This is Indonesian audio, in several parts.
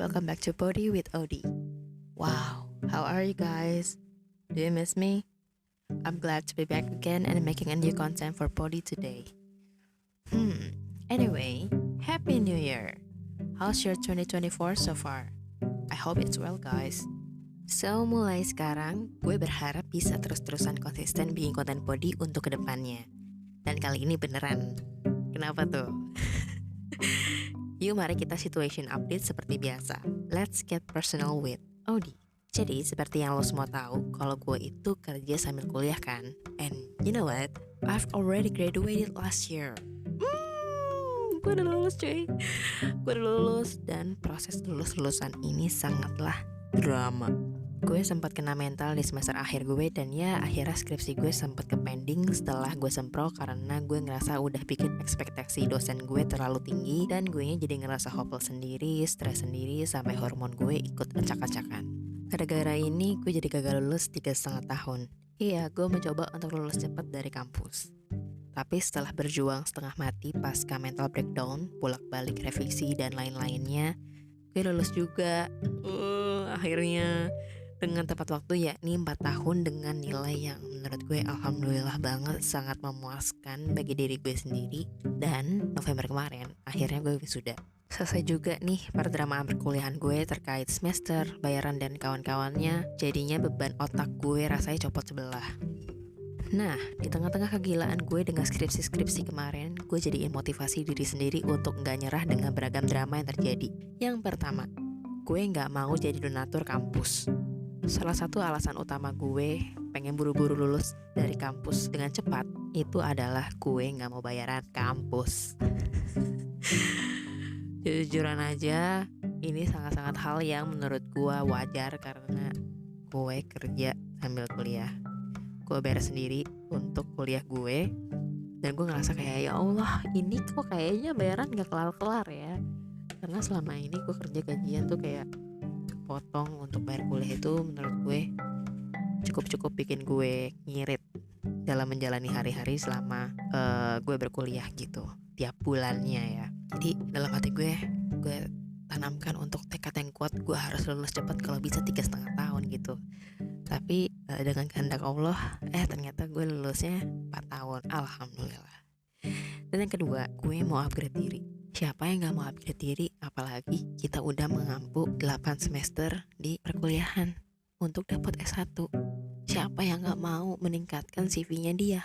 welcome back to Podi with Odi. Wow, how are you guys? Do you miss me? I'm glad to be back again and making a new content for Podi today. Anyway, Happy New Year! How's your 2024 so far? I hope it's well, guys. So, mulai sekarang, gue berharap bisa terus-terusan konsisten bikin konten Podi untuk kedepannya. Dan kali ini beneran. Kenapa tuh? Yuk mari kita situation update seperti biasa. Let's get personal with Odi. Jadi seperti yang lo semua tahu, kalau gue itu kerja sambil kuliah kan. And you know what? I've already graduated last year. Gue udah lulus cuy. Gue udah lulus dan proses lulus-lulusan ini sangatlah drama. Gue sempat kena mental di semester akhir gue dan ya akhirnya skripsi gue sempat ke pending setelah gue sempro karena gue ngerasa udah bikin ekspektasi dosen gue terlalu tinggi dan gue jadi ngerasa hopeless sendiri, stres sendiri sampai hormon gue ikut acak-acakan. Gara-gara ini gue jadi gagal lulus 3,5 tahun. Iya, gue mencoba untuk lulus cepat dari kampus. Tapi setelah berjuang setengah mati pasca mental breakdown, bolak-balik revisi dan lain-lainnya, gue lulus juga. Akhirnya dengan tepat waktu yakni 4 tahun dengan nilai yang menurut gue alhamdulillah banget sangat memuaskan bagi diri gue sendiri. Dan November kemarin akhirnya gue wisuda. Selesai juga nih perdramaan perkuliahan gue terkait semester, bayaran dan kawan-kawannya. Jadinya beban otak gue rasanya copot sebelah. Nah, di tengah-tengah kegilaan gue dengan skripsi-skripsi kemarin, gue jadiin motivasi diri sendiri untuk gak nyerah dengan beragam drama yang terjadi. Yang pertama, gue gak mau jadi donatur kampus. Salah satu alasan utama gue pengen buru-buru lulus dari kampus dengan cepat itu adalah gue gak mau bayaran kampus. Jujuran aja, ini sangat-sangat hal yang menurut gue wajar karena gue kerja sambil kuliah. Gue bayar sendiri untuk kuliah gue dan gue ngerasa kayak ya Allah, ini kok kayaknya bayaran gak kelar-kelar ya. Karena selama ini gue kerja gajian tuh kayak potong untuk bayar kuliah itu menurut gue cukup bikin gue ngirit dalam menjalani hari-hari selama gue berkuliah gitu tiap bulannya ya. Jadi dalam hati gue tanamkan untuk tekad yang kuat gue harus lulus cepat kalau bisa 3,5 tahun gitu. Tapi dengan kehendak Allah ternyata gue lulusnya 4 tahun, alhamdulillah. Dan yang kedua, gue mau upgrade diri. Siapa yang gak mau upgrade diri, apalagi kita udah mengampu 8 semester di perkuliahan untuk dapat S1. Siapa yang gak mau meningkatkan CV-nya dia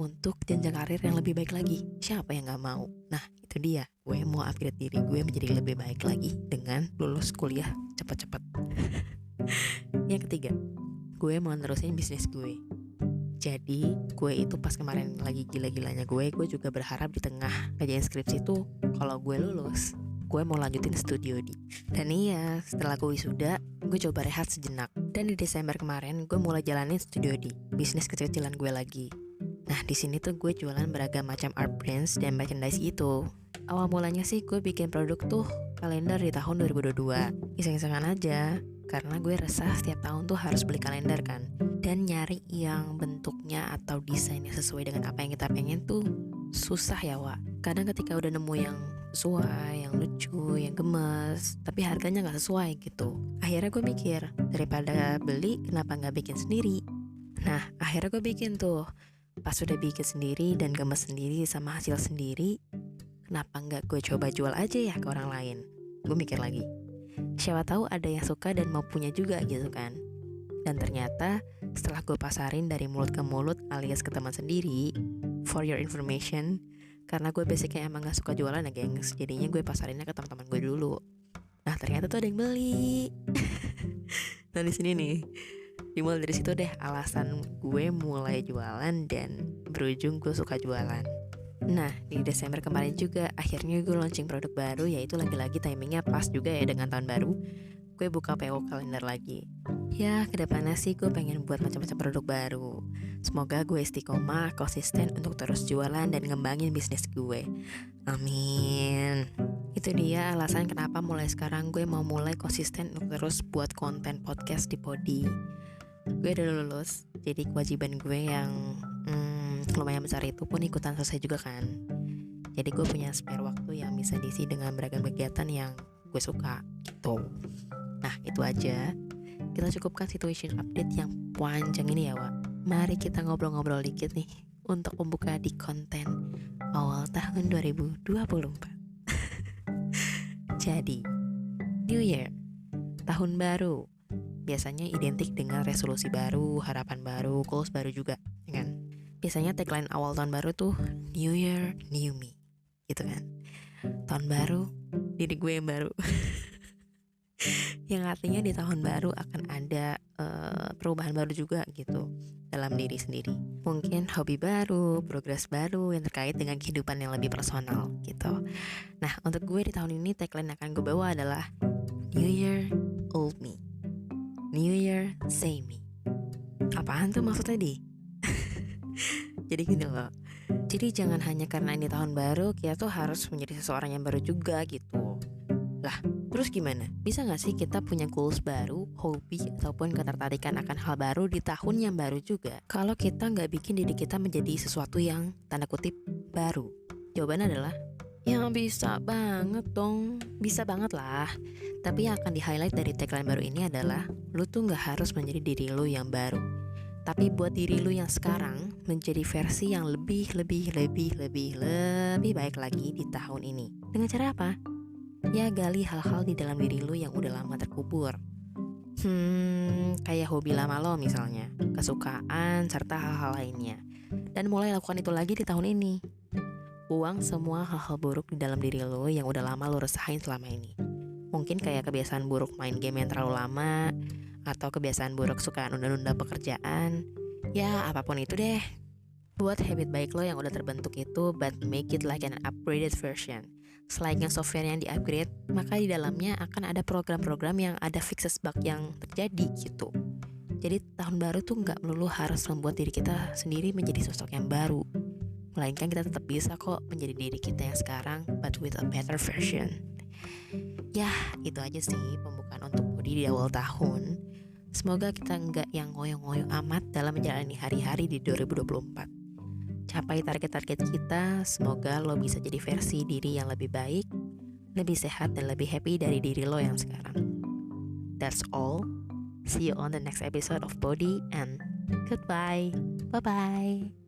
untuk jenjang karir yang lebih baik lagi? Siapa yang gak mau? Nah itu dia, gue mau upgrade diri gue menjadi lebih baik lagi dengan lulus kuliah cepat-cepat. Yang ketiga, gue mau nerusin bisnis gue. Jadi gue itu pas kemarin lagi gila-gilanya gue juga berharap di tengah kajian skripsi tuh kalau gue lulus, gue mau lanjutin studio di. Dan iya, setelah gue wisuda, gue coba rehat sejenak. Dan di Desember kemarin gue mulai jalanin studio di, bisnis kecil-kecilan gue lagi. Nah di sini tuh gue jualan beragam macam art prints dan merchandise gitu. Awal mulanya sih gue bikin produk tuh kalender di tahun 2022. Iseng-isengan aja, karena gue resah setiap tahun tuh harus beli kalender kan. Dan nyari yang bentuknya atau desainnya sesuai dengan apa yang kita pengen tuh susah ya Wak. Kadang ketika udah nemu yang sesuai, yang lucu, yang gemes, tapi harganya gak sesuai gitu, akhirnya gue mikir, daripada beli kenapa gak bikin sendiri. Nah akhirnya gue bikin tuh. Pas udah bikin sendiri dan gemes sendiri sama hasil sendiri, kenapa gak gue coba jual aja ya ke orang lain. Gue mikir lagi, siapa tahu ada yang suka dan mau punya juga gitu kan. Dan ternyata setelah gue pasarin dari mulut ke mulut alias ke teman sendiri, for your information, karena gue basicnya emang gak suka jualan ya gengs, jadinya gue pasarinnya ke teman-teman gue dulu. Nah ternyata tuh ada yang beli. Nah di sini nih, dimulai dari situ deh alasan gue mulai jualan dan berujung gue suka jualan. Nah di Desember kemarin juga akhirnya gue launching produk baru, yaitu lagi-lagi timingnya pas juga ya dengan tahun baru. Gue buka PO kalender lagi. Ya kedepannya sih gue pengen buat macam-macam produk baru. Semoga gue istiqomah, konsisten untuk terus jualan dan ngembangin bisnis gue. Amin. Itu dia alasan kenapa mulai sekarang gue mau mulai konsisten untuk terus buat konten podcast di Podi. Gue udah lulus, jadi kewajiban gue yang lumayan besar itu pun ikutan selesai juga kan. Jadi gue punya spare waktu yang bisa diisi dengan beragam kegiatan yang gue suka gitu. Nah itu aja, kita cukupkan situation update yang panjang ini ya Wak. Mari kita ngobrol-ngobrol dikit nih untuk membuka di konten awal tahun 2024. Jadi New Year, tahun baru, biasanya identik dengan resolusi baru, harapan baru, goals baru juga, ya kan? Biasanya tagline awal tahun baru tuh New Year, New Me, gitu kan? Tahun baru, diri gue yang baru. Yang artinya di tahun baru akan ada perubahan baru juga gitu dalam diri sendiri. Mungkin hobi baru, progres baru yang terkait dengan kehidupan yang lebih personal gitu. Nah untuk gue di tahun ini tagline yang akan gue bawa adalah New Year, Old Me, New Year, Same Me. Apaan tuh maksudnya di? Jadi gini loh, jadi jangan hanya karena ini tahun baru kita tuh harus menjadi seseorang yang baru juga gitu. Lah, terus gimana? Bisa gak sih kita punya goals baru, hobi, ataupun ketertarikan akan hal baru di tahun yang baru juga kalau kita gak bikin diri kita menjadi sesuatu yang tanda kutip baru? Jawabannya adalah ya bisa banget dong, bisa banget lah. Tapi yang akan di-highlight dari tagline baru ini adalah lu tuh gak harus menjadi diri lu yang baru, tapi buat diri lu yang sekarang menjadi versi yang lebih baik lagi di tahun ini. Dengan cara apa? Ya gali hal-hal di dalam diri lu yang udah lama terkubur. Kayak hobi lama lo misalnya, kesukaan, serta hal-hal lainnya. Dan mulai lakukan itu lagi di tahun ini. Buang semua hal-hal buruk di dalam diri lo yang udah lama lo resahin selama ini. Mungkin kayak kebiasaan buruk main game yang terlalu lama, atau kebiasaan buruk suka nunda-nunda pekerjaan. Ya apapun itu deh. Buat habit baik lo yang udah terbentuk itu, but make it like an upgraded version. Selain software yang di-upgrade, maka di dalamnya akan ada program-program yang ada fixes bug yang terjadi gitu. Jadi tahun baru tuh gak melulu harus membuat diri kita sendiri menjadi sosok yang baru, melainkan kita tetap bisa kok menjadi diri kita yang sekarang, but with a better version. Ya itu aja sih pembukaan untuk Body di awal tahun. Semoga kita nggak yang ngoyo-ngoyo amat dalam menjalani hari-hari di 2024. Capai target-target kita, semoga lo bisa jadi versi diri yang lebih baik, lebih sehat dan lebih happy dari diri lo yang sekarang. That's all. See you on the next episode of Body and goodbye. Bye-bye.